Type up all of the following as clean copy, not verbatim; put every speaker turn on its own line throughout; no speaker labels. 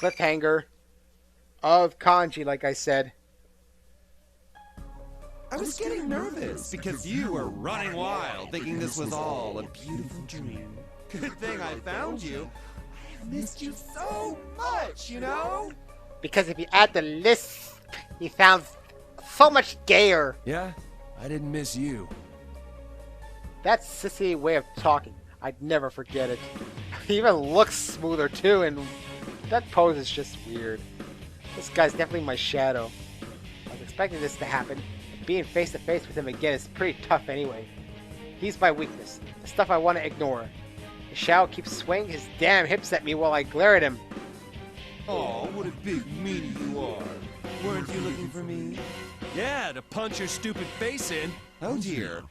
cliffhanger of Kanji, like I said.
I was getting nervous because you were running wild, thinking this was all a beautiful dream. Good thing I found you. I have missed you so much, you know?
Because if you add the lisp, he sounds so much gayer.
Yeah? I didn't miss you.
That sissy way of talking, I'd never forget it. He even looks smoother too, and that pose is just weird. This guy's definitely my shadow. I was expecting this to happen. Being face to face with him again is pretty tough anyway. He's my weakness, the stuff I want to ignore. The shadow keeps swinging his damn hips at me while I glare at him.
Oh, what a big meanie you are. Weren't you looking for me?
Yeah, to punch your stupid face in.
Oh dear.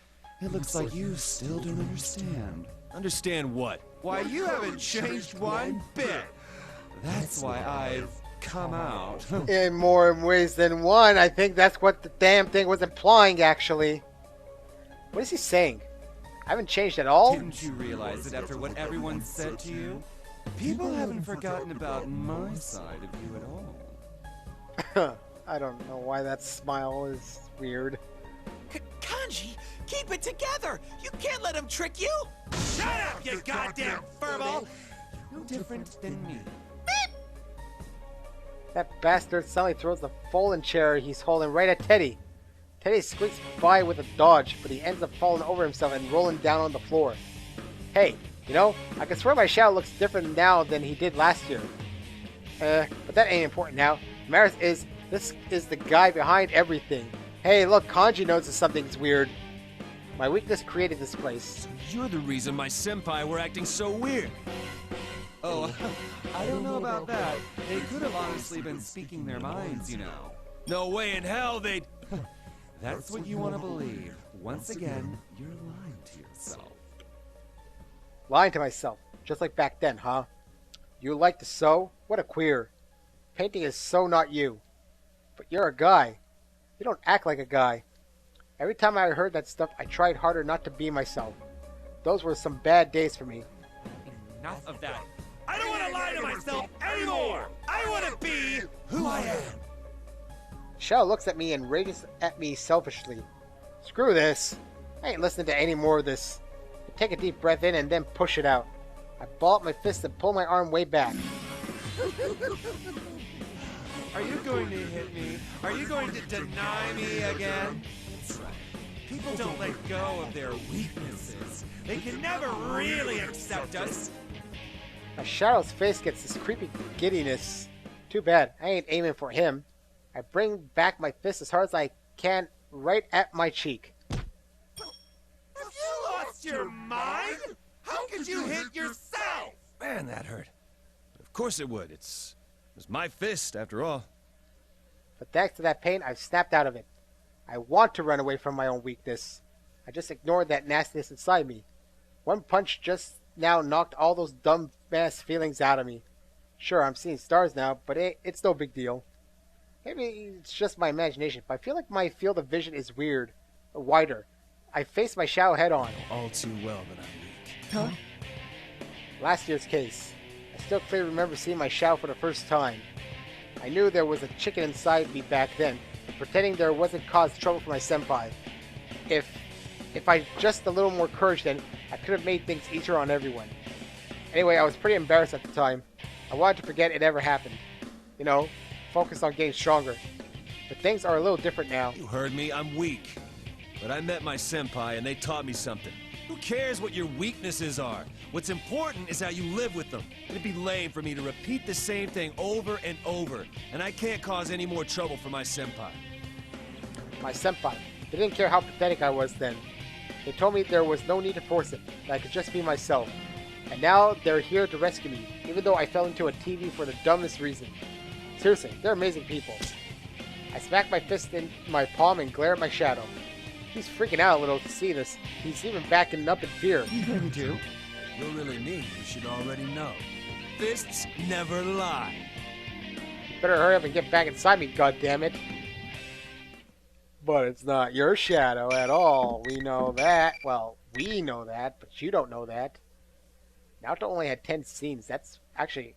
It looks like you still don't understand.
Understand what?
Why, you haven't changed one bit. That's why I've come out.
In more ways than one, I think that's what the damn thing was implying, actually. What is he saying? I haven't changed at all?
Didn't you realize that after what everyone said to you, people haven't forgotten about my side of you at all?
I don't know why that smile is weird.
Kanji, keep it together! You can't let him trick you!
Shut up, you goddamn furball! No different than me.
That bastard suddenly throws the folding chair he's holding right at Teddy. Teddy squeaks by with a dodge, but he ends up falling over himself and rolling down on the floor. Hey, you know, I can swear my shadow looks different now than he did last year. But that ain't important now. Matters is, this is the guy behind everything. Hey, look, Kanji notices something's weird. My weakness created this place.
You're the reason my senpai were acting so weird.
Oh, I don't know about that. They could have honestly been speaking their minds, you know.
No way in hell they'd...
That's what you want to believe. Once again, you're lying to yourself.
Lying to myself, just like back then, huh? You like to sew? What a queer. Painting is so not you. But you're a guy. You don't act like a guy. Every time I heard that stuff, I tried harder not to be myself. Those were some bad days for me.
Enough of that. I don't want to lie to myself anymore! I want to be who I am!
Shadow looks at me and rages at me selfishly. Screw this. I ain't listening to any more of this. I take a deep breath in and then push it out. I ball up my fist and pull my arm way back.
Are you going to hit me? Are you going to deny me again? That's right. People don't let go of their weaknesses. They can never really accept us.
My Shadow's face gets this creepy giddiness. Too bad, I ain't aiming for him. I bring back my fist as hard as I can right at my cheek.
Have you lost your mind? How could you hit yourself?
Man, that hurt. But of course it would. It was my fist, after all.
But thanks to that pain, I've snapped out of it. I want to run away from my own weakness. I just ignored that nastiness inside me. One punch just now knocked all those dumb-ass feelings out of me. Sure, I'm seeing stars now, but it's no big deal. Maybe it's just my imagination, but I feel like my field of vision is weird, or wider. I face my shadow head on.
All too well that I'm weak.
Huh?
Last year's case. I still clearly remember seeing my shadow for the first time. I knew there was a chicken inside me back then, but pretending there wasn't caused trouble for my senpai. If I just a little more courage then, I could have made things easier on everyone. Anyway, I was pretty embarrassed at the time. I wanted to forget it ever happened. You know, focus on getting stronger. But things are a little different now.
You heard me, I'm weak. But I met my senpai and they taught me something. Who cares what your weaknesses are? What's important is how you live with them. It'd be lame for me to repeat the same thing over and over, and I can't cause any more trouble for my senpai.
My senpai. They didn't care how pathetic I was then. They told me there was no need to force it, that I could just be myself. And now they're here to rescue me, even though I fell into a TV for the dumbest reason. Seriously, they're amazing people. I smack my fist in my palm and glare at my shadow. He's freaking out a little to see this. He's even backing up in fear.
You going to?
You're really me, you should already know. Fists never lie.
Better hurry up and get back inside me, goddammit. But it's not your shadow at all. We know that. Well, we know that, but you don't know that. Naruto only had 10 scenes. That's actually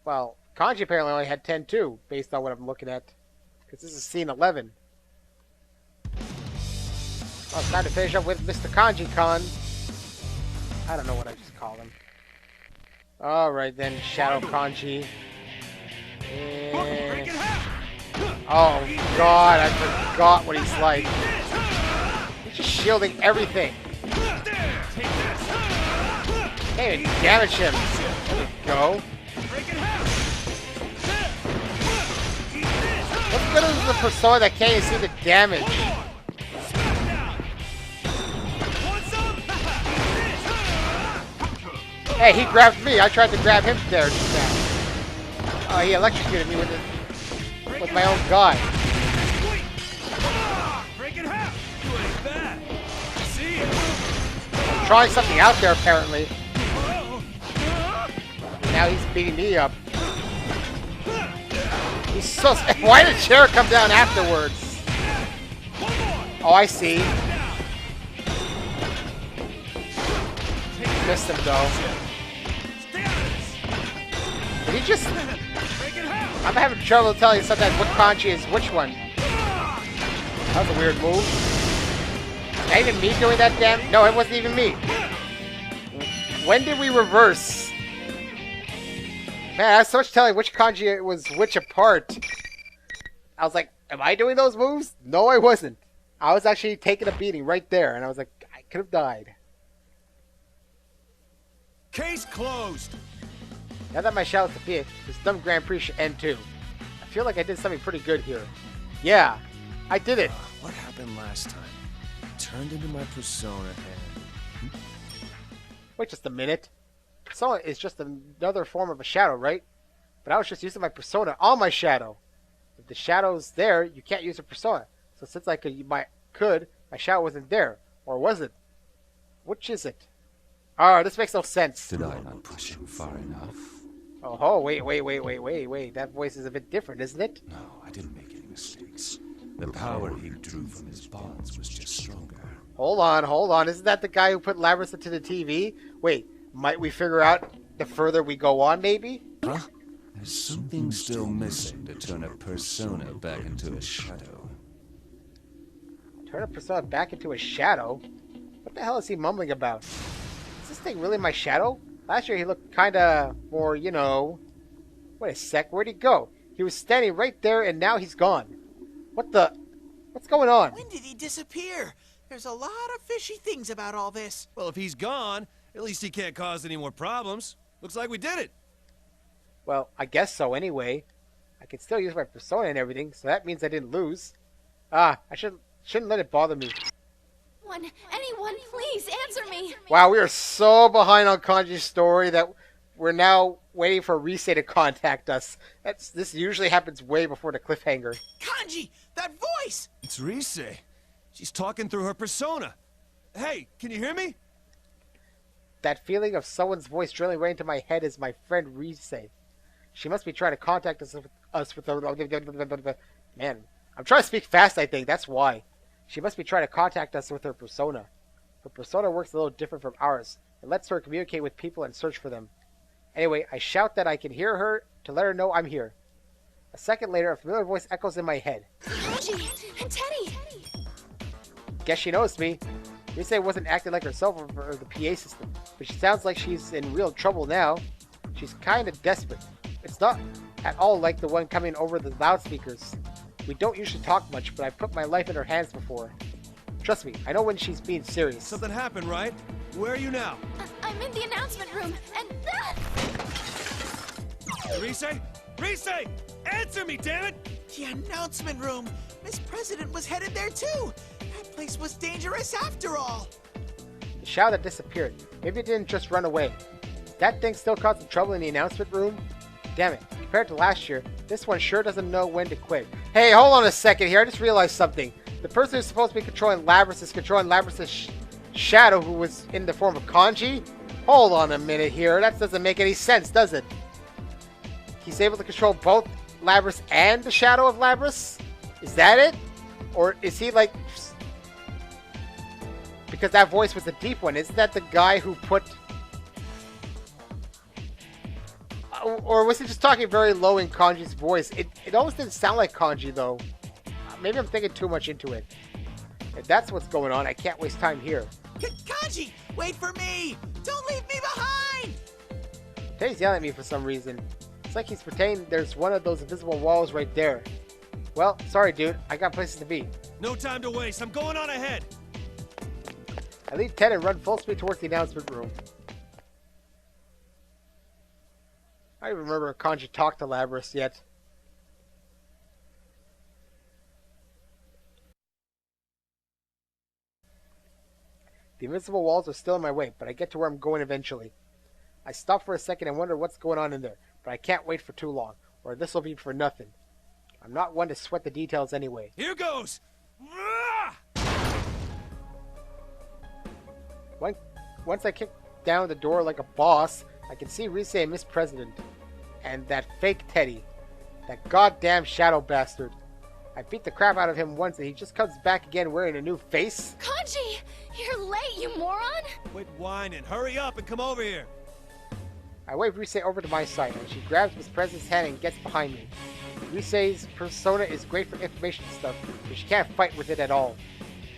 Well, Kanji apparently only had 10 too, based on what I'm looking at. Because this is scene 11. Well, it's time to finish up with Mr. Kanji-Kan. I don't know what I just called him. Alright then, Shadow Kanji. And... oh god, I forgot what he's like. He's just shielding everything. Can't even damage him. There we go. What's good is the persona that can't even see the damage? Hey, he grabbed me. I tried to grab him there just now. Oh, he electrocuted me with my own guy. I'm trying something out there apparently. Now he's beating me up. He's so... why did the chair come down afterwards? Oh, I see. Missed him though. Did he just... I'm having trouble telling sometimes what Kanji is which one. That was a weird move. Is that even me doing that damn... no, it wasn't even me. When did we reverse? Man, I was so much telling which Kanji was which apart. I was like, am I doing those moves? No, I wasn't. I was actually taking a beating right there, and I was like, I could have died.
Case closed.
Now that my shadow's defeated, this dumb Grand Prix should end too. I feel like I did something pretty good here. Yeah, I did it.
What happened last time? I turned into my persona and...
Wait just a minute. Persona is just another form of a shadow, right? But I was just using my persona on my shadow. If the shadow's there, you can't use a persona. So since I could, my shadow wasn't there. Or was it? Which is it? Oh, this makes no sense.
Did I not push him far enough?
Oh, wait. That voice is a bit different, isn't it?
No, I didn't make any mistakes. The power he drew from his bonds was just stronger.
Hold on. Isn't that the guy who put Labyrinth into the TV? Wait, might we figure out the further we go on, maybe?
Huh? There's something still missing to turn a persona back into a shadow.
Turn a persona back into a shadow? What the hell is he mumbling about? Is this thing really my shadow? Last year he looked kinda more, you know... Wait a sec, where'd he go? He was standing right there and now he's gone. What the... What's going on?
When did he disappear? There's a lot of fishy things about all this.
Well, if he's gone, at least he can't cause any more problems. Looks like we did it.
Well, I guess so anyway. I can still use my persona and everything, so that means I didn't lose. I shouldn't let it bother me.
Anyone, please answer me.
Wow, we are so behind on Kanji's story that we're now waiting for Risei to contact us. This usually happens way before the cliffhanger.
Kanji, that voice!
It's Risei. She's talking through her persona. Hey, can you hear me?
That feeling of someone's voice drilling right into my head is my friend Risei. She must be trying to contact us with her... Man, I'm trying to speak fast, I think. That's why. She must be trying to contact us with her persona. Her persona works a little different from ours. It lets her communicate with people and search for them. Anyway, I shout that I can hear her to let her know I'm here. A second later, a familiar voice echoes in my head.
Kanji and Teddy.
Guess she noticed me. Risei wasn't acting like herself over the PA system, but she sounds like she's in real trouble now. She's kind of desperate. It's not at all like the one coming over the loudspeakers. We don't usually talk much, but I put my life in her hands before. Trust me, I know when she's being serious.
Something happened, right? Where are you now?
I'm in the announcement room, and...
Risei? Risei! Answer me, damn it!
The announcement room! Miss President was headed there too! That place was dangerous after all!
The shadow that disappeared. Maybe it didn't just run away. That thing still causing trouble in the announcement room? Damn it. Compared to last year, this one sure doesn't know when to quit. Hey, hold on a second here. I just realized something. The person who's supposed to be controlling Labyrinth is controlling Labyrinth's shadow, who was in the form of Kanji? Hold on a minute here. That doesn't make any sense, does it? He's able to control both Labyrinth and the shadow of Labyrinth? Is that it? Or is he like... Because that voice was a deep one. Isn't that the guy who put... Or was he just talking very low in Kanji's voice? It almost didn't sound like Kanji, though. Maybe I'm thinking too much into it. If that's what's going on, I can't waste time here.
Kanji, wait for me! Don't leave me behind!
Teddy's yelling at me for some reason. It's like he's pretending there's one of those invisible walls right there. Well, sorry, dude. I got places to be.
No time to waste. I'm going on ahead.
I leave Ted and run full speed towards the announcement room. I don't even remember if Kanji talked to Labrys yet. The invisible walls are still in my way, but I get to where I'm going eventually. I stop for a second and wonder what's going on in there, but I can't wait for too long, or this will be for nothing. I'm not one to sweat the details anyway.
Here goes!
Once I kick down the door like a boss, I can see Rise and Miss President. And that fake Teddy. That goddamn shadow bastard. I beat the crap out of him once and he just comes back again wearing a new face.
Kanji! You're late, you moron!
Quit whining. Hurry up and come over here.
I wave Rise over to my side and she grabs Miss President's hand and gets behind me. Rise's persona is great for information stuff, but she can't fight with it at all.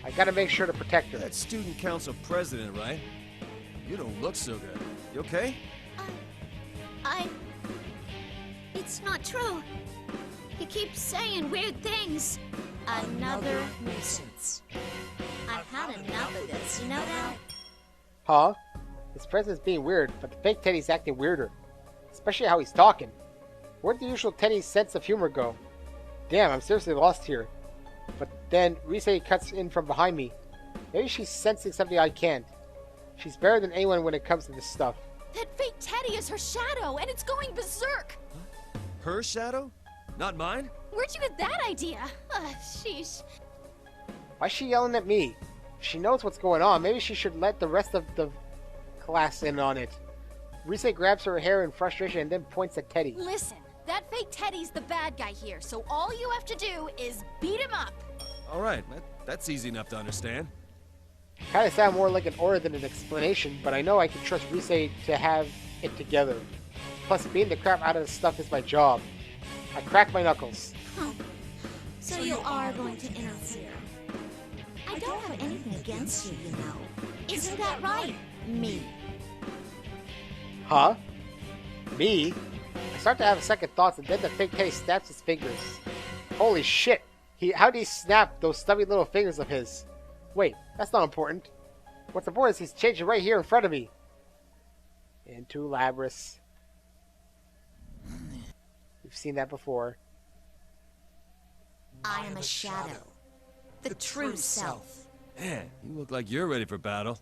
I gotta make sure to protect her.
That's student council president, right? You don't look so good. You okay?
It's not true. He keeps saying weird things. Another nuisance. I've had enough of this, you know that?
Huh? Miss President's being weird, but the fake Teddy's acting weirder. Especially how he's talking. Where'd the usual Teddy's sense of humor go? Damn, I'm seriously lost here. But then Rise cuts in from behind me. Maybe she's sensing something I can't. She's better than anyone when it comes to this stuff.
That fake Teddy is her shadow, and it's going berserk!
Her shadow? Not mine?
Where'd you get that idea? Sheesh.
Why's she yelling at me? If she knows what's going on, maybe she should let the rest of the class in on it. Rise grabs her hair in frustration and then points at Teddy.
Listen, that fake Teddy's the bad guy here, so all you have to do is beat him up.
All right, that's easy enough to understand.
Kinda sound more like an order than an explanation, but I know I can trust Rise to have it together. Plus, beating the crap out of this stuff is my job. I crack my knuckles.
Huh. So you are going to interfere. I don't have anything against you, you know. Isn't that right, me?
Huh? Me? I start to have second thoughts and then the fake Teddy snaps his fingers. Holy shit! How did he snap those stubby little fingers of his? Wait, that's not important. What's important is he's changing right here in front of me. Into Labrys. We've seen that before.
I am a shadow. The true self.
Man, you look like you're ready for battle.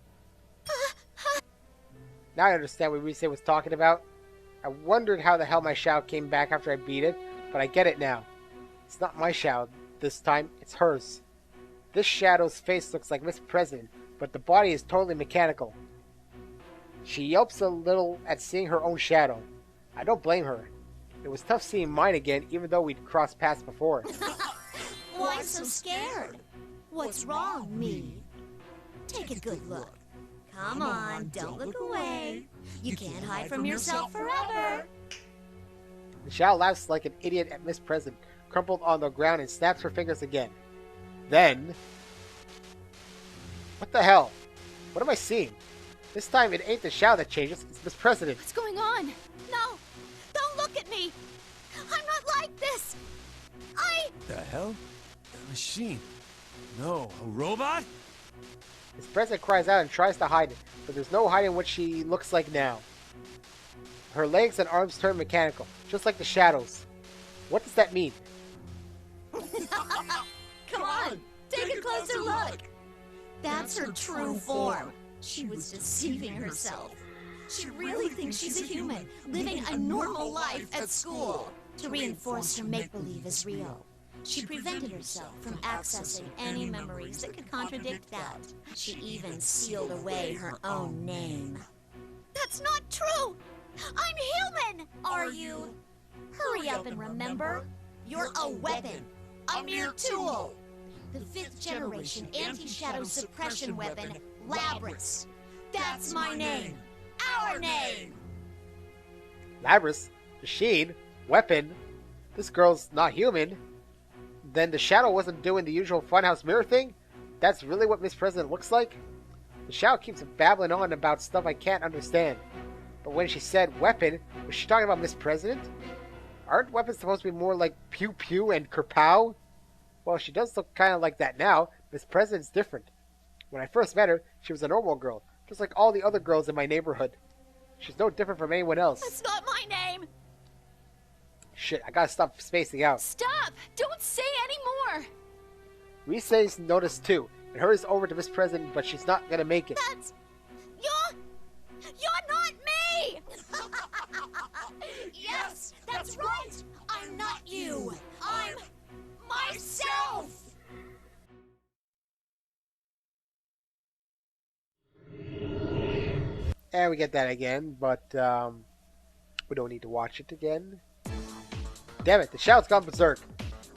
Now I understand what Rise was talking about. I wondered how the hell my shadow came back after I beat it, but I get it now. It's not my shadow this time, it's hers. This shadow's face looks like Miss President, but the body is totally mechanical. She yelps a little at seeing her own shadow. I don't blame her. It was tough seeing mine again, even though we'd crossed paths before.
Why so scared? What's wrong, me? Take a good look. Come on, don't look away. You can't hide from yourself forever.
The shadow laughs like an idiot at Miss President, crumpled on the ground and snaps her fingers again. Then... What the hell? What am I seeing? This time it ain't the shadow that changes, it's Miss President.
What's going on?
No, don't look at me. I'm not like this.
The hell? A machine? No, a robot?
Miss President cries out and tries to hide it, but there's no hiding what she looks like now. Her legs and arms turn mechanical, just like the shadows. What does that mean?
Come on, take a closer look. That's her true form. She was deceiving herself. She really thinks she's a human, living a normal life at school. To reinforce her make-believe as real, she prevented herself from accessing any memories that could contradict that. She even sealed away her own name. That's not true! I'm human! Are you? Hurry up and remember. You're a weapon. A mere tool. The 5th generation anti-shadow suppression weapon, Labrys. That's my name. Our name!
Labrys? Machine? Weapon? This girl's not human. Then the shadow wasn't doing the usual funhouse mirror thing? That's really what Miss President looks like? The shadow keeps babbling on about stuff I can't understand. But when she said weapon, was she talking about Miss President? Aren't weapons supposed to be more like pew pew and kerpow? Well, she does look kind of like that now. Miss President's different. When I first met her, she was a normal girl, just like all the other girls in my neighborhood. She's no different from anyone else.
That's not my name!
Shit, I gotta stop spacing out.
Stop! Don't say any more!
Risei's noticed too, and hers over to Miss President, but she's not gonna make it.
That's... You're not me! Yes, that's right! I'm not you! I'm myself!
And we get that again, but we don't need to watch it again. Damn it, the shadow's gone berserk.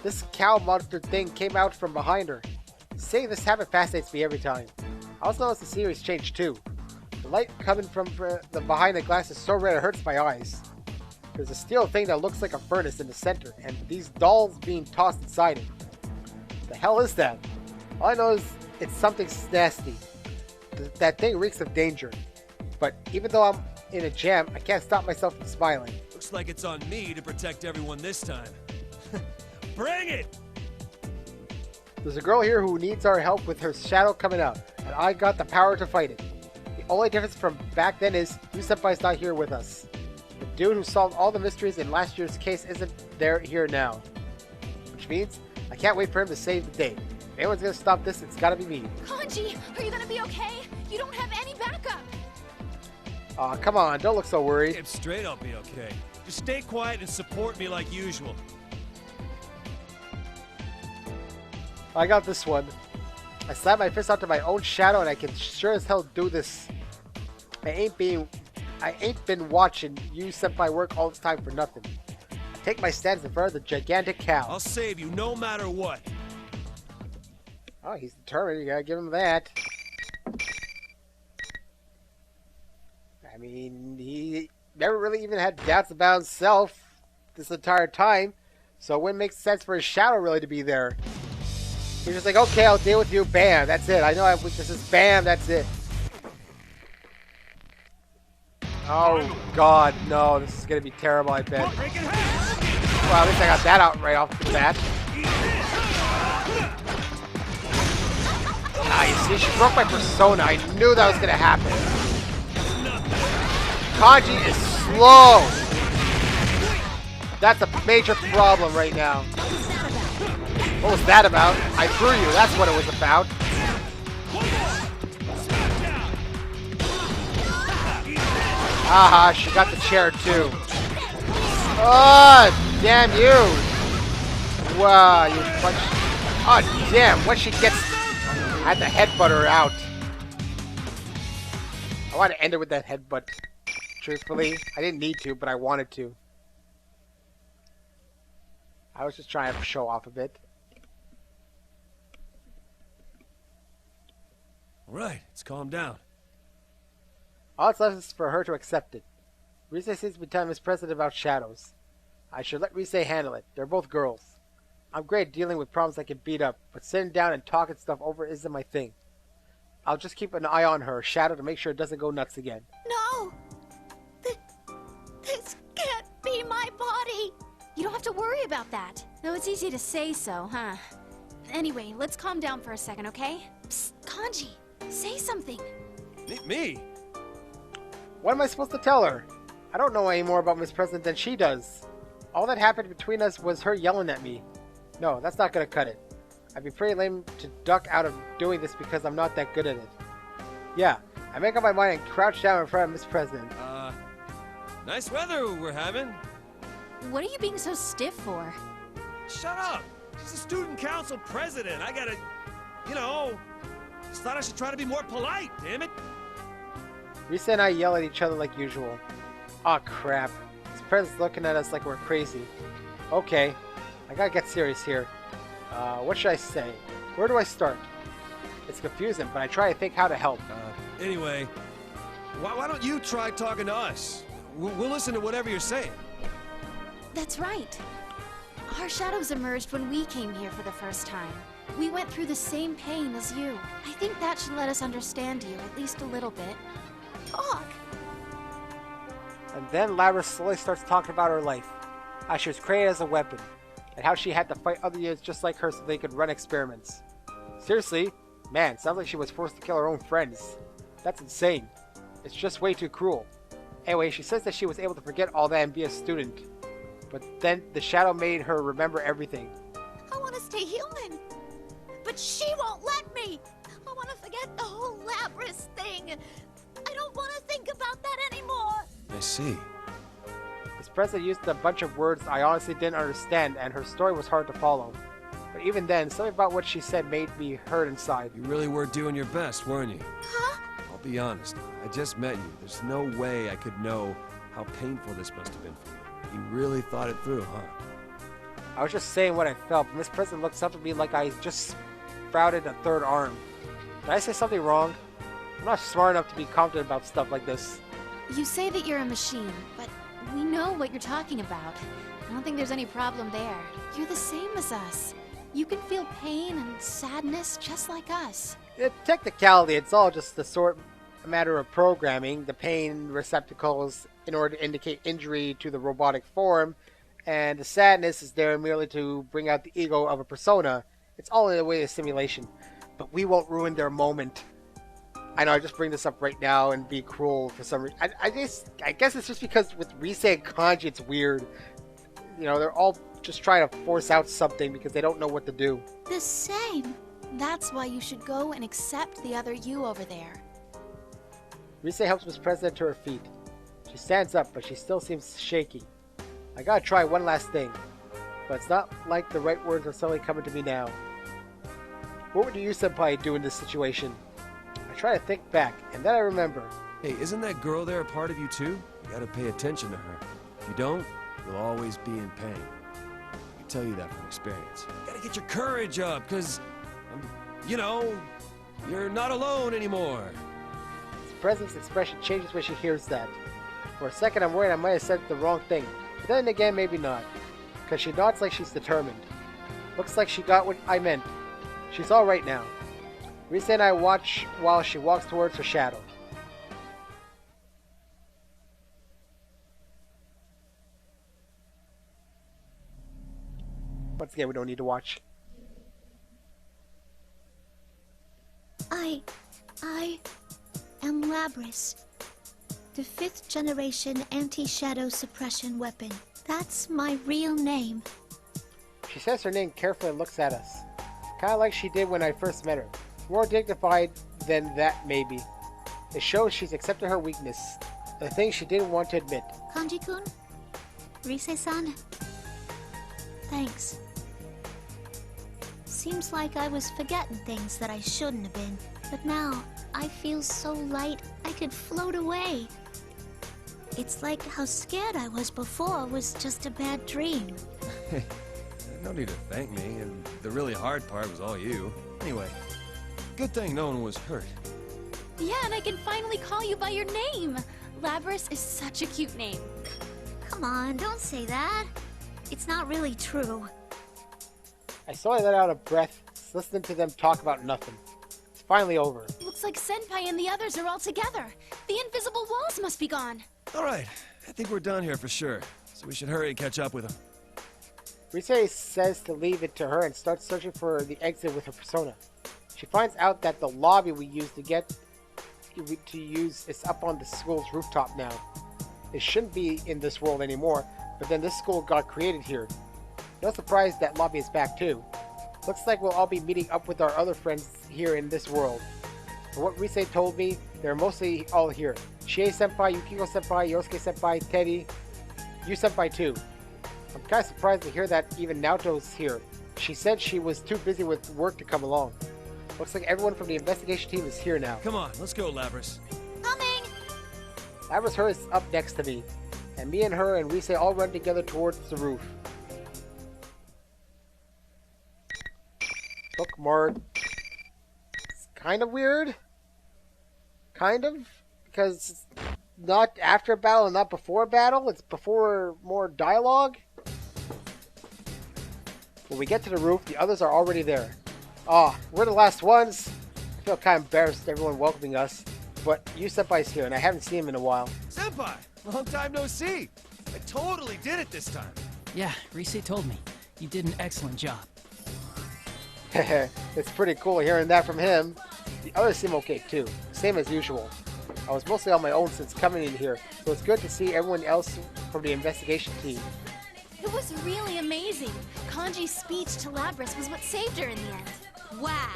This cow monster thing came out from behind her. Seeing this happen fascinates me every time. I also noticed the series changed too. The light coming from the behind the glass is so red it hurts my eyes. There's a steel thing that looks like a furnace in the center, and these dolls being tossed inside it. The hell is that? All I know is it's something nasty. That thing reeks of danger. But even though I'm in a jam, I can't stop myself from smiling.
Looks like it's on me to protect everyone this time. Bring it!
There's a girl here who needs our help with her shadow coming out, and I got the power to fight it. The only difference from back then is Yu-senpai's not here with us. The dude who solved all the mysteries in last year's case isn't here now. Which means I can't wait for him to save the day. If anyone's gonna stop this, it's gotta be me.
Kanji, are you gonna be okay? You don't have any backup!
Aw, come on, don't look so worried.
Damn straight I'll be okay. Just stay quiet and support me like usual.
I got this one. I slammed my fist onto my own shadow and I can sure as hell do this. I ain't been watching Yu-senpai work all this time for nothing. I take my stance in front of the gigantic cow.
I'll save you no matter what.
Oh, he's determined. You gotta give him that. I mean, he never really even had doubts about himself this entire time, so it wouldn't make sense for his shadow really to be there. He's just like, okay, I'll deal with you. Bam, that's it. I know I have weaknesses. Bam, that's it. Oh, God, no. This is going to be terrible, I bet. Well, at least I got that out right off the bat. Ah, you see, she broke my persona. I knew that was going to happen. Kanji is slow. That's a major problem right now. What was that about? I threw you. That's what it was about. Aha, she got the chair too. Oh, damn you. Wow, you punch. Oh, damn. Once she gets... I had to headbutt her out. I want to end it with that headbutt. Truthfully, I didn't need to, but I wanted to. I was just trying to show off a bit.
Alright, it's calmed down.
All that's left is for her to accept it. Risei seems to be telling Miss President about shadows. I should let Risei handle it. They're both girls. I'm great at dealing with problems I can beat up, but sitting down and talking stuff over isn't my thing. I'll just keep an eye on her, shadow, to make sure it doesn't go nuts again.
No! This can't be my body!
You don't have to worry about that. Though it's easy to say so, huh? Anyway, let's calm down for a second, okay? Psst, Kanji, say something.
Me?
What am I supposed to tell her? I don't know any more about Miss President than she does. All that happened between us was her yelling at me. No, that's not gonna cut it. I'd be pretty lame to duck out of doing this because I'm not that good at it. Yeah, I make up my mind and crouch down in front of Miss President.
Nice weather we're having.
What are you being so stiff for?
Shut up! She's a student council president. I gotta, you know, just thought I should try to be more polite, damn it.
Risei and I yell at each other like usual. Aw, crap. Miss President's looking at us like we're crazy. Okay, I gotta get serious here. What should I say? Where do I start? It's confusing, but I try to think how to help.
Anyway, why don't you try talking to us? We'll listen to whatever you're saying.
That's right. Our shadows emerged when we came here for the first time. We went through the same pain as you. I think that should let us understand you, at least a little bit. Talk!
And then Labris slowly starts talking about her life, how she was created as a weapon, and how she had to fight other kids just like her so they could run experiments. Seriously? Man, sounds like she was forced to kill her own friends. That's insane. It's just way too cruel. Anyway, she says that she was able to forget all that and be a student. But then the shadow made her remember everything.
I want to stay human, but she won't let me. I want to forget the whole Labris thing. I don't want to think about that anymore.
I see.
This president used a bunch of words I honestly didn't understand, and her story was hard to follow. But even then, something about what she said made me hurt inside.
You really were doing your best, weren't you?
Huh?
I'll be honest. I just met you. There's no way I could know how painful this must have been for you. You really thought it through, huh?
I was just saying what I felt, but Miss President looked up at me like I just sprouted a third arm. Did I say something wrong? I'm not smart enough to be confident about stuff like this.
You say that you're a machine, but we know what you're talking about. I don't think there's any problem there. You're the same as us. You can feel pain and sadness just like us.
In technicality, it's all just a matter of programming the pain receptacles in order to indicate injury to the robotic form, and the sadness is there merely to bring out the ego of a persona. It's all in a way of simulation, but we won't ruin their moment. I know I just bring this up right now and be cruel for some reason. I guess it's just because with Rise and Kanji it's weird. You know, they're all just trying to force out something because they don't know what to do.
The same. That's why you should go and accept the other you over there.
Rise helps Miss President to her feet. She stands up, but she still seems shaky. I gotta try one last thing, but it's not like the right words are suddenly coming to me now. What would you, Senpai, do in this situation? I try to think back, and then I remember.
Hey, isn't that girl there a part of you too? You gotta pay attention to her. If you don't, you'll always be in pain. I can tell you that from experience. You gotta get your courage up, because, you know, you're not alone anymore.
Miss President's expression changes when she hears that. For a second, I'm worried I might have said the wrong thing, but then again, maybe not. Because she nods like she's determined. Looks like she got what I meant. She's alright now. Rise and I watch while she walks towards her shadow. Once again, we don't need to watch.
I am Labris, the 5th generation anti-shadow suppression weapon. That's my real name.
She says her name carefully and looks at us. Kinda like she did when I first met her. More dignified than that, maybe. It shows she's accepted her weakness, the thing she didn't want to admit.
Kanji-kun? Rise-san? Thanks. Seems like I was forgetting things that I shouldn't have been. But now, I feel so light, I could float away. It's like how scared I was before was just a bad dream.
No need to thank me, and the really hard part was all you. Anyway, good thing no one was hurt.
Yeah, and I can finally call you by your name. Labris is such a cute name.
Come on, don't say that. It's not really true.
I slowly let out a breath, listening to them talk about nothing. It's finally over.
Looks like Senpai and the others are all together. The invisible walls must be gone.
All right, I think we're done here for sure, so we should hurry and catch up with them.
Rise says to leave it to her and starts searching for the exit with her persona. She finds out that the lobby we used to use is up on the school's rooftop now. It shouldn't be in this world anymore, but then this school got created here. No surprise that lobby is back too. Looks like we'll all be meeting up with our other friends here in this world. From what Rise told me, they're mostly all here. Shie Senpai, Yukiko Senpai, Yosuke Senpai, Teddy, you Senpai too. I'm kinda surprised to hear that even Naoto's here. She said she was too busy with work to come along. Looks like everyone from the investigation team is here now.
Come on, let's go, Labris.
Coming!
Labris her is up next to me, and me and her and Rise all run together towards the roof. Bookmark. It's kind of weird. Kind of. Because it's not after a battle and not before a battle. It's before more dialogue. When we get to the roof, the others are already there. Ah, we're the last ones. I feel kind of embarrassed everyone welcoming us, but Yu Senpai's here and I haven't seen him in a while.
Senpai! Long time no see! I totally did it this time!
Yeah, Rise told me. You did an excellent job.
It's pretty cool hearing that from him. The others seem okay too, same as usual. I was mostly on my own since coming in here, so it's good to see everyone else from the investigation team.
It was really amazing. Kanji's speech to Labras was what saved her in the end.
Wow.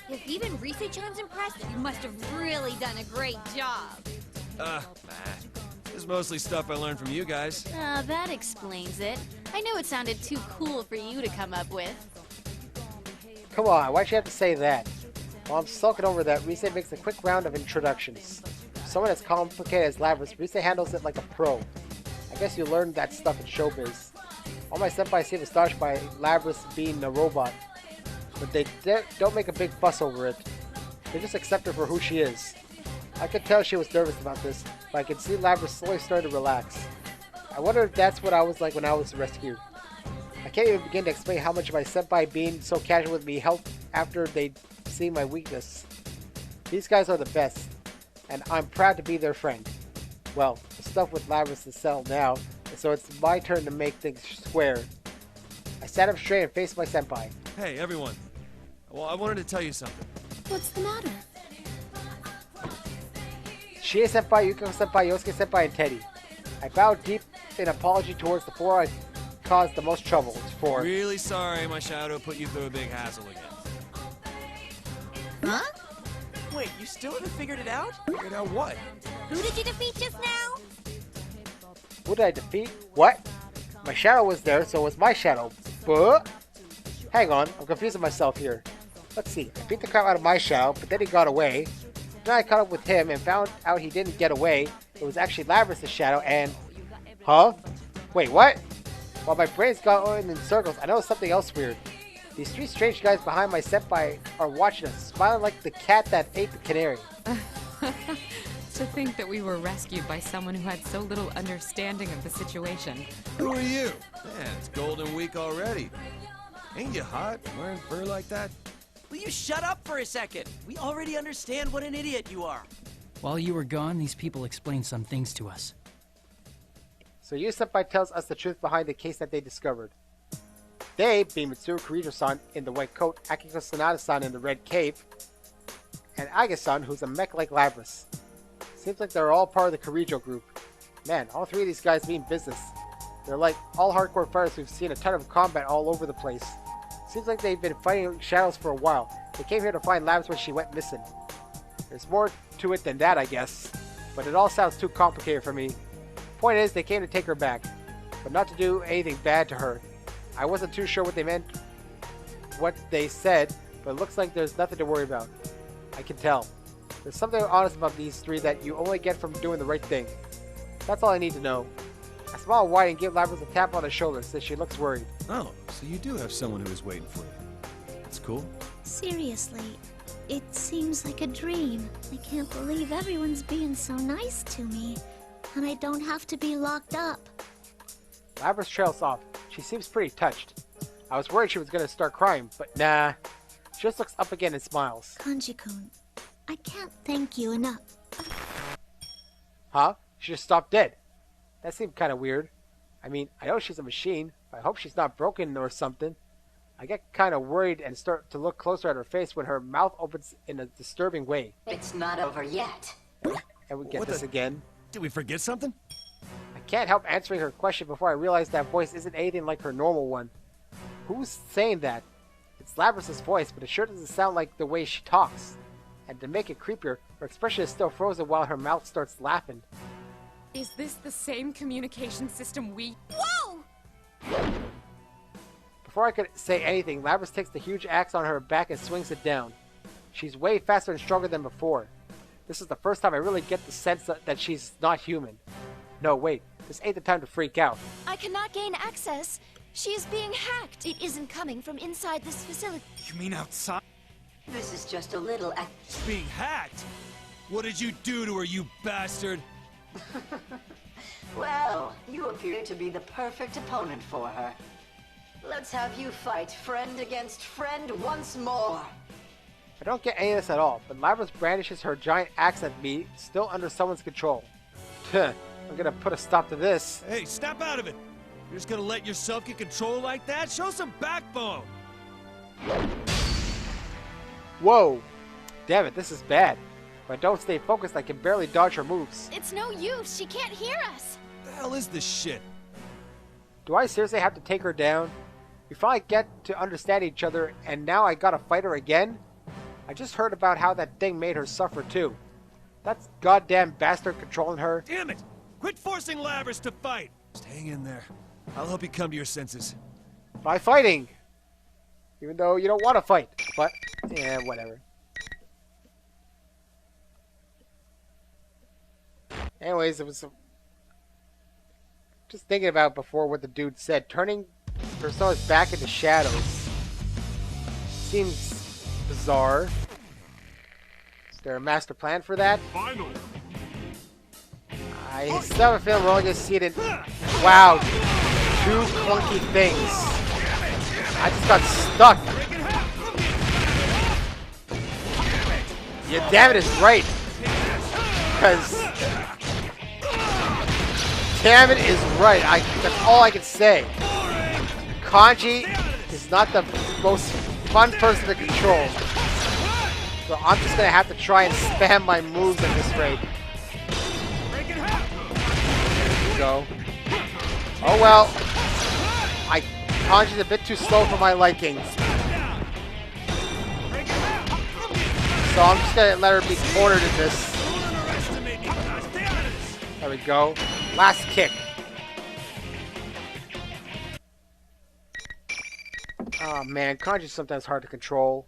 If even Rise-chan's impressed, you must have really done a great job.
Nah. It's mostly stuff I learned from you guys.
That explains it. I knew it sounded too cool for you to come up with.
Come on, why'd you have to say that? While I'm sulking over that, Rise makes a quick round of introductions. For someone as complicated as Labras, Rise handles it like a pro. I guess you learned that stuff in showbiz. All my senpai seem astonished by Labras being a robot, but they don't make a big fuss over it. They just accept her for who she is. I could tell she was nervous about this, but I could see Labras slowly starting to relax. I wonder if that's what I was like when I was rescued. I can't even begin to explain how much my senpai being so casual with me helped after they'd seen my weakness. These guys are the best, and I'm proud to be their friend. Well, the stuff with Labras is settled now, so it's my turn to make things square. I sat up straight and faced my senpai.
Hey, everyone. Well, I wanted to tell you something.
What's the matter?
Shie senpai, Yuko senpai, Yosuke senpai, and Teddy. I bowed deep in apology towards the four I caused the most trouble. It's for...
Really sorry my shadow put you through a big hassle again.
Huh? Wait, you still haven't figured it out?
Figured out what?
Who did you defeat just now?
Who did I defeat? What? My shadow was there, so it was my shadow. But... Hang on, I'm confusing myself here. Let's see, I beat the crap out of my shadow, but then he got away. Then I caught up with him and found out he didn't get away. It was actually Labras' shadow and... Huh? Wait, what? While my brain's going in circles, I know something else weird. These three strange guys behind my senpai are watching us, smiling like the cat that ate the canary.
To think that we were rescued by someone who had so little understanding of the situation.
Who are you? Man, it's Golden Week already. Ain't you hot wearing fur like that?
Will you shut up for a second? We already understand what an idiot you are.
While you were gone, these people explained some things to us.
So Yu Senpai tells us the truth behind the case that they discovered. They, being Mitsuru Kurijo-san in the white coat, Akiko Sanada-san in the red cape, and Aga-san, who's a mech like Labras. Seems like they're all part of the Kurijo group. Man, all three of these guys mean business. They're like all hardcore fighters who've seen a ton of combat all over the place. Seems like they've been fighting shadows for a while. They came here to find Labs when she went missing. There's more to it than that, I guess. But it all sounds too complicated for me. Point is, they came to take her back. But not to do anything bad to her. I wasn't too sure what they meant, what they said, but it looks like there's nothing to worry about. I can tell. There's something honest about these three that you only get from doing the right thing. That's all I need to know. I smile wide and give Labras a tap on the shoulder since she looks worried.
Oh, so you do have someone who is waiting for you. That's cool.
Seriously, it seems like a dream. I can't believe everyone's being so nice to me. And I don't have to be locked up.
Labras trails off. She seems pretty touched. I was worried she was going to start crying, but nah. She just looks up again and smiles.
Kanji-kun, I can't thank you enough.
Huh? She just stopped dead. That seemed kind of weird. I mean, I know she's a machine, but I hope she's not broken or something. I get kind of worried and start to look closer at her face when her mouth opens in a disturbing way.
It's not over yet.
And we get
What
this
the-
again.
Did we forget something?
I can't help answering her question before I realize that voice isn't anything like her normal one. Who's saying that? It's Labras' voice, but it sure doesn't sound like the way she talks. And to make it creepier, her expression is still frozen while her mouth starts laughing.
Is this the same communication system we...
Whoa!
Before I could say anything, Labras takes the huge axe on her back and swings it down. She's way faster and stronger than before. This is the first time I really get the sense that she's not human. No, wait. This ain't the time to freak out.
I cannot gain access. She is being hacked. It isn't coming from inside this facility.
You mean outside?
This is just a little
Being hacked? What did you do to her, you bastard?
Well, you appear to be the perfect opponent for her. Let's have you fight friend against friend once more.
I don't get any of this at all, but Labrys brandishes her giant axe at me, still under someone's control. I'm gonna put a stop to this.
Hey, snap out of it! You're just gonna let yourself get control like that? Show some backbone!
Whoa! Damn it, this is bad. If I don't stay focused, I can barely dodge her moves.
It's no use. She can't hear us.
What the hell is this shit?
Do I seriously have to take her down? We finally get to understand each other, and now I gotta fight her again? I just heard about how that thing made her suffer too. That's goddamn bastard controlling her.
Damn it! Quit forcing Labrys to fight! Just hang in there. I'll help you come to your senses.
By fighting! Even though you don't want to fight. But, yeah, whatever. Anyways, it was... just thinking about before what the dude said. Turning personas back into shadows seems bizarre. Is there a master plan for that?
Final.
I still have a feeling we're only going to see it in... Wow. Two clunky things. I just got stuck. Yeah, damn it is right. Because... damn it is right. That's all I can say. Kanji is not the most fun person to control. So I'm just going to have to try and spam my moves at this rate. There we go. Oh well. Kanji's a bit too slow for my liking. So I'm just going to let her be cornered in this. There we go. Last kick. Oh man, Kanji's sometimes hard to control.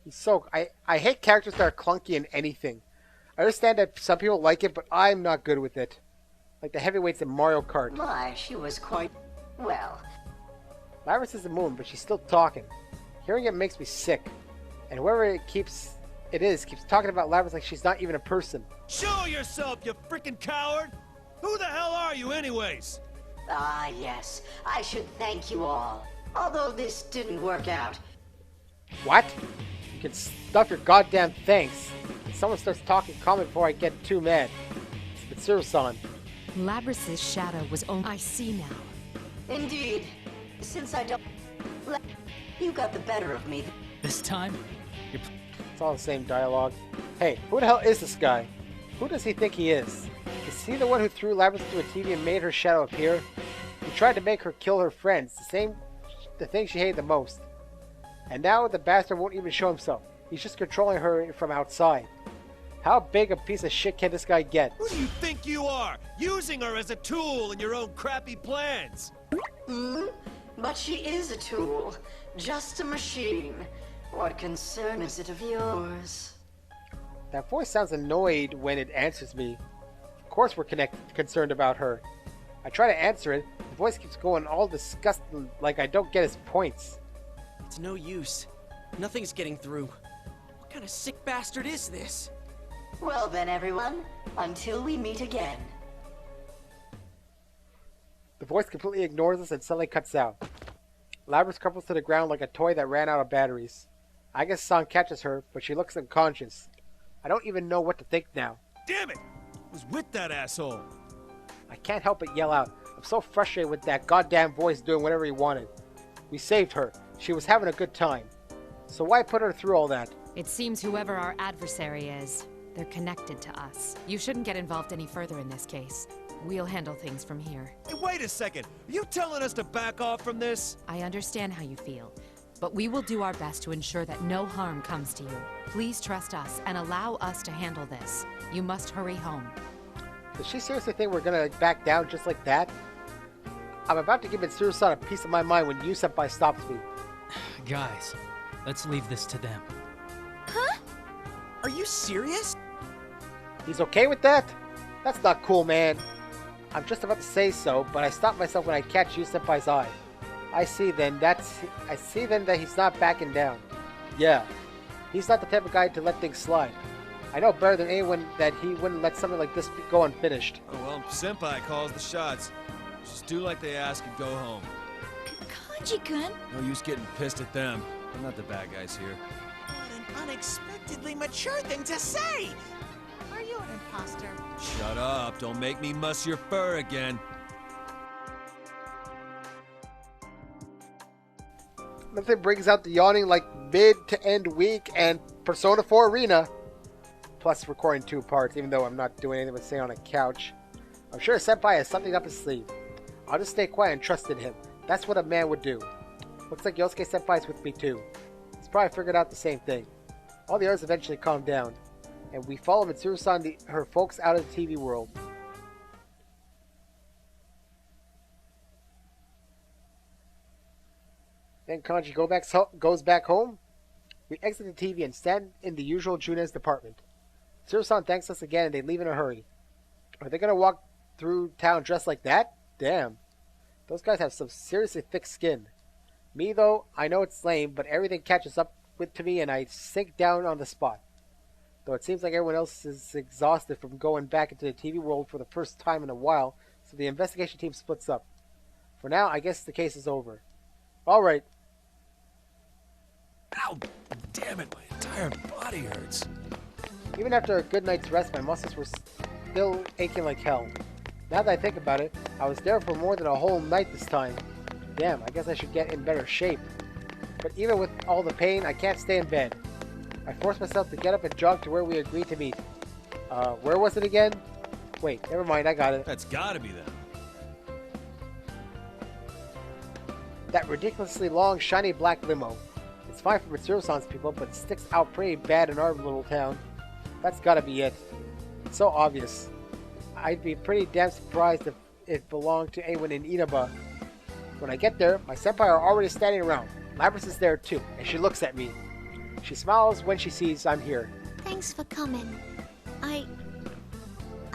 He's so... I hate characters that are clunky in anything. I understand that some people like it, but I'm not good with it. Like the heavyweights in Mario Kart.
My, she was quite... well.
Labrys is the moon, but she's still talking. Hearing it makes me sick. And whoever it keeps talking about Labrys like she's not even a person.
Show yourself, you freaking coward! Who the hell are you anyways?
Ah, yes. I should thank you all. Although this didn't work out.
What? You can stuff your goddamn thanks. Someone starts talking calmly before I get too mad. It's Mitsuru-san.
Labrys' shadow was only... I see now.
Indeed. Since I don't... you got the better of me.
This time?
It's all the same dialogue. Hey, who the hell is this guy? Who does he think he is? Is he the one who threw Labrys into a TV and made her shadow appear? He tried to make her kill her friends, the thing she hated the most. And now the bastard won't even show himself. He's just controlling her from outside. How big a piece of shit can this guy get?
Who do you think you are? Using her as a tool in your own crappy plans.
But she is a tool. Just a machine. What concern is it of yours?
That voice sounds annoyed when it answers me. Of course we're concerned about her. I try to answer it. The voice keeps going all disgusted like I don't get his points.
It's no use. Nothing's getting through. What kind of sick bastard is this?
Well then, everyone. Until we meet again.
The voice completely ignores us and suddenly cuts out. Labrys crumples to the ground like a toy that ran out of batteries. I guess San catches her, but she looks unconscious. I don't even know what to think now.
Damn it! I was with that asshole.
I can't help but yell out. I'm so frustrated with that goddamn voice doing whatever he wanted. We saved her. She was having a good time. So why put her through all that?
It seems whoever our adversary is, they're connected to us. You shouldn't get involved any further in this case. We'll handle things from here.
Hey, wait a second. Are you telling us to back off from this?
I understand how you feel, but we will do our best to ensure that no harm comes to you. Please trust us and allow us to handle this. You must hurry home.
Does she seriously think we're gonna back down just like that? I'm about to give Mitsuru-san a piece of my mind when Senpai stops me.
Guys, let's leave this to them.
Huh? Are you serious?
He's okay with that? That's not cool, man. I'm just about to say so, but I stop myself when I catch Senpai's eye. I see then that he's not backing down. Yeah, he's not the type of guy to let things slide. I know better than anyone that he wouldn't let something like this go unfinished.
Oh well, Senpai calls the shots. Just do like they ask and go home.
Kanji-kun!
No use getting pissed at them. I'm not the bad guys here.
What an unexpectedly mature thing to say!
Are you an imposter?
Shut up. Don't make me muss your fur again.
Nothing brings out the yawning like mid to end week and Persona 4 Arena. Plus recording 2 parts, even though I'm not doing anything but sitting on a couch. I'm sure Senpai has something up his sleeve. I'll just stay quiet and trust in him. That's what a man would do. Looks like Yosuke Senpai's with me too. He's probably figured out the same thing. All the others eventually calm down. And we follow Mitsuru-san her folks out of the TV world. Then Kanji goes back home. We exit the TV and stand in the usual June's department. Mitsuru-san thanks us again and they leave in a hurry. Are they going to walk through town dressed like that? Damn. Those guys have some seriously thick skin. Me though, I know it's lame, but everything catches up to me and I sink down on the spot. Though it seems like everyone else is exhausted from going back into the TV world for the first time in a while, so the investigation team splits up. For now, I guess the case is over. Alright.
Ow! Damn it, my entire body hurts.
Even after a good night's rest, my muscles were still aching like hell. Now that I think about it, I was there for more than a whole night this time. Damn, I guess I should get in better shape. But even with all the pain, I can't stay in bed. I forced myself to get up and jog to where we agreed to meet. Where was it again? Wait, never mind, I got it.
That's gotta be them.
That ridiculously long, shiny black limo. It's fine for Mitsuru-san's people, but it sticks out pretty bad in our little town. That's gotta be it. It's so obvious. I'd be pretty damn surprised if it belonged to anyone in Inaba. When I get there, my senpai are already standing around. Labris is there too, and she looks at me. She smiles when she sees I'm here.
Thanks for coming. I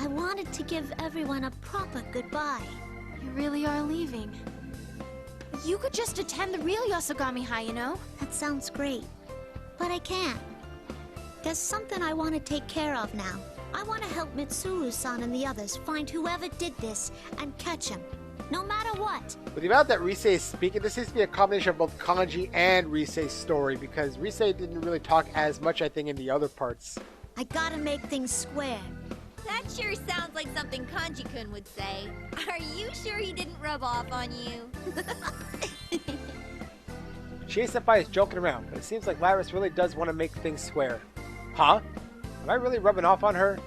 wanted to give everyone a proper goodbye.
You really are leaving. You could just attend the real Yosogami High, you know?
That sounds great. But I can't. There's something I want to take care of now. I want to help Mitsuru-san and the others find whoever did this and catch him. No matter what.
With the amount that Risei is speaking, this seems to be a combination of both Kanji and Risei's story, because Risei didn't really talk as much, I think, in the other parts.
I gotta make things square.
That sure sounds like something Kanji-kun would say. Are you sure he didn't rub off on you?
Chie-senpai is joking around, but it seems like Labris really does want to make things square. Huh? Am I really rubbing off on her?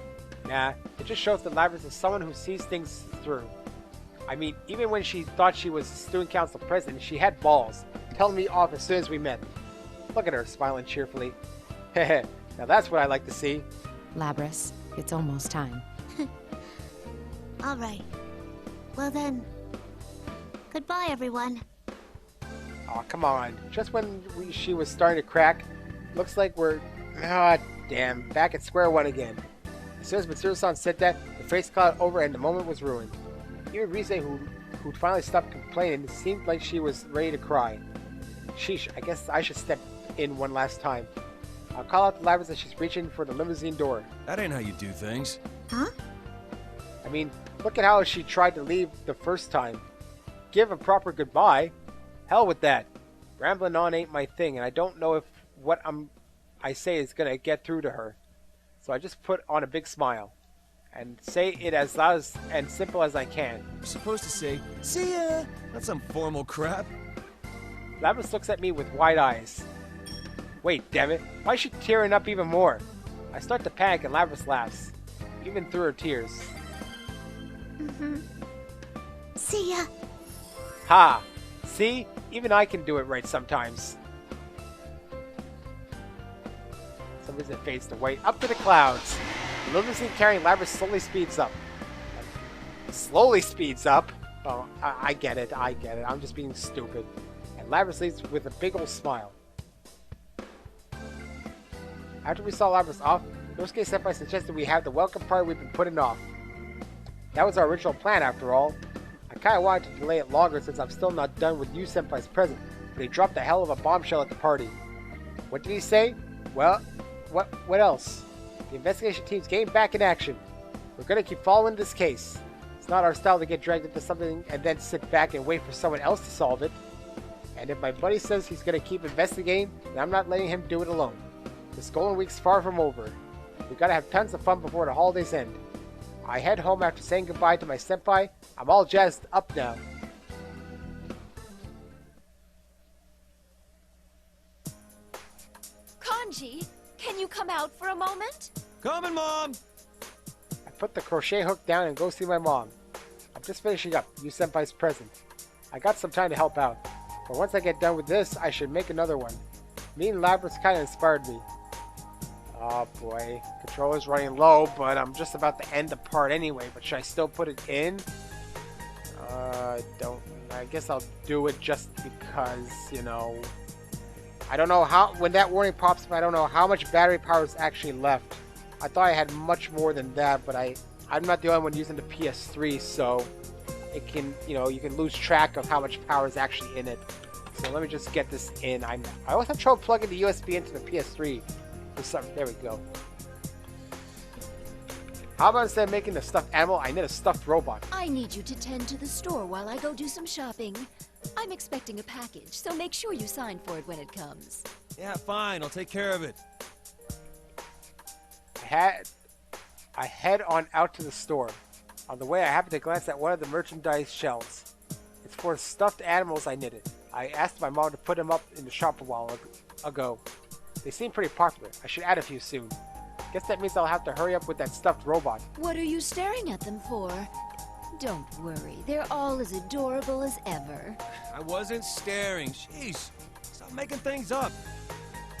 Nah, it just shows that Labris is someone who sees things through. I mean, even when she thought she was student council president, she had balls, telling me off as soon as we met. Look at her, smiling cheerfully. Heh, now that's what I like to see.
Labris, it's almost time.
All right. Well then, goodbye, everyone.
Aw, come on. Just when she was starting to crack, looks like we're... Ah, damn, back at square one again. As soon as Mitsuru-san said that, the face clouded over and the moment was ruined. Even Risei, who'd finally stopped complaining, seemed like she was ready to cry. Sheesh, I guess I should step in one last time. I'll call out to Labris as she's reaching for the limousine door.
That ain't how you do things.
Huh?
I mean, look at how she tried to leave the first time. Give a proper goodbye? Hell with that. Rambling on ain't my thing, and I don't know if what I say is gonna get through to her. So I just put on a big smile and say it as loud and simple as I can.
You're supposed to say, "See ya!" Not some formal crap.
Labris looks at me with wide eyes. Wait, damn it. Why is she tearing up even more? I start to panic and Labris laughs, even through her tears.
See ya.
Ha! See? Even I can do it right sometimes. Some reason it fades to white. Up to the clouds. The limousine carrying Labris slowly speeds up. Slowly speeds up? Oh, I get it. I get it. I'm just being stupid. And Labris leaves with a big old smile. After we saw Labris off, Yosuke Senpai suggested we have the welcome party we've been putting off. That was our original plan after all. I kinda wanted to delay it longer since I'm still not done with you Senpai's present, but he dropped a hell of a bombshell at the party. What did he say? Well, what else? The investigation team's getting back in action. We're gonna keep following this case. It's not our style to get dragged into something and then sit back and wait for someone else to solve it. And if my buddy says he's gonna keep investigating, then I'm not letting him do it alone. This Golden Week's far from over. We gotta have tons of fun before the holidays end. I head home after saying goodbye to my senpai. I'm all jazzed up now.
Kanji, can you come out for a moment?
Coming, Mom!
I put the crochet hook down and go see my mom. I'm just finishing up you senpai's present. I got some time to help out, but once I get done with this, I should make another one. Meeting Labyrinth kind of inspired me. Oh boy, controller's running low, but I'm just about to end the part anyway, but should I still put it in? I guess I'll do it just because, you know, I don't know how, when that warning pops up, I don't know how much battery power is actually left. I thought I had much more than that, but I'm not the only one using the PS3, so it can, you know, you can lose track of how much power is actually in it. So let me just get this in. I always have trouble plugging the USB into the PS3 for some. There we go. How about instead of making a stuffed animal, I need a stuffed robot.
I need you to tend to the store while I go do some shopping. I'm expecting a package, so make sure you sign for it when it comes.
Yeah, fine. I'll take care of it.
I head on out to the store. On the way, I happen to glance at one of the merchandise shelves. It's for stuffed animals I knitted. I asked my mom to put them up in the shop a while ago. They seem pretty popular. I should add a few soon. Guess that means I'll have to hurry up with that stuffed robot.
What are you staring at them for? Don't worry, they're all as adorable as ever.
I wasn't staring. Jeez. Stop making things up.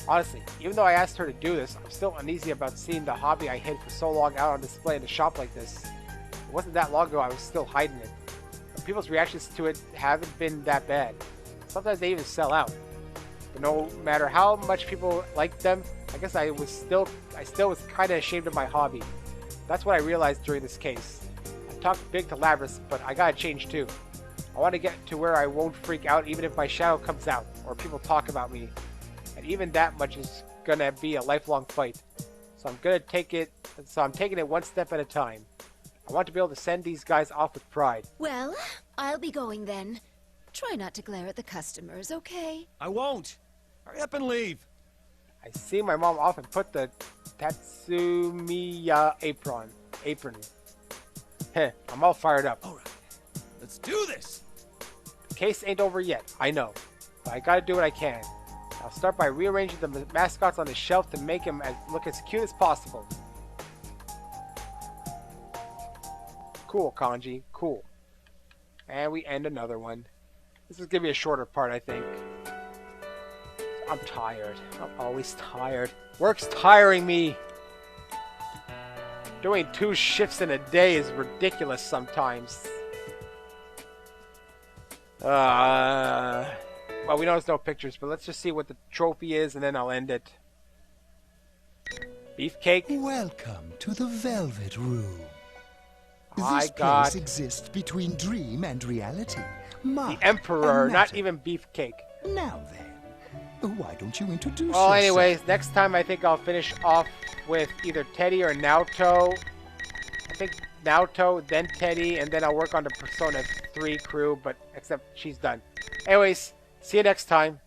Honestly, even though I asked her to do this, I'm still uneasy about seeing the hobby I hid for so long out on display in a shop like this. It wasn't that long ago I was still hiding it. But people's reactions to it haven't been that bad. Sometimes they even sell out. But no matter how much people like them, I guess I still was kind of ashamed of my hobby. That's what I realized during this case. I talked big to Labyrinth, but I gotta change too. I want to get to where I won't freak out even if my shadow comes out, or people talk about me. And even that much is gonna be a lifelong fight. So I'm taking it one step at a time. I want to be able to send these guys off with pride.
Well, I'll be going then. Try not to glare at the customers, okay?
I won't. Hurry up and leave.
I see my mom off and put the Tatsumiya apron. Heh, I'm all fired up.
All right, let's do this.
The case ain't over yet, I know. But I gotta do what I can. I'll start by rearranging the mascots on the shelf to make them look as cute as possible. Cool, Kanji, cool. And we end another one. This is gonna be a shorter part, I think. I'm tired. I'm always tired. Work's tiring me. Doing 2 shifts in a day is ridiculous sometimes. Well, we know there's no pictures, but let's just see what the trophy is, and then I'll end it. Beefcake?
Welcome to the Velvet Room.
My
This
God.
place exists between dream and reality.
The Emperor, not even Beefcake.
Now then, why don't you introduce
Well,
yourself?
anyways, next time I think I'll finish off with either Teddy or Naoto. I think Naoto, then Teddy, and then I'll work on the Persona 3 crew, but except she's done. Anyways, see you next time.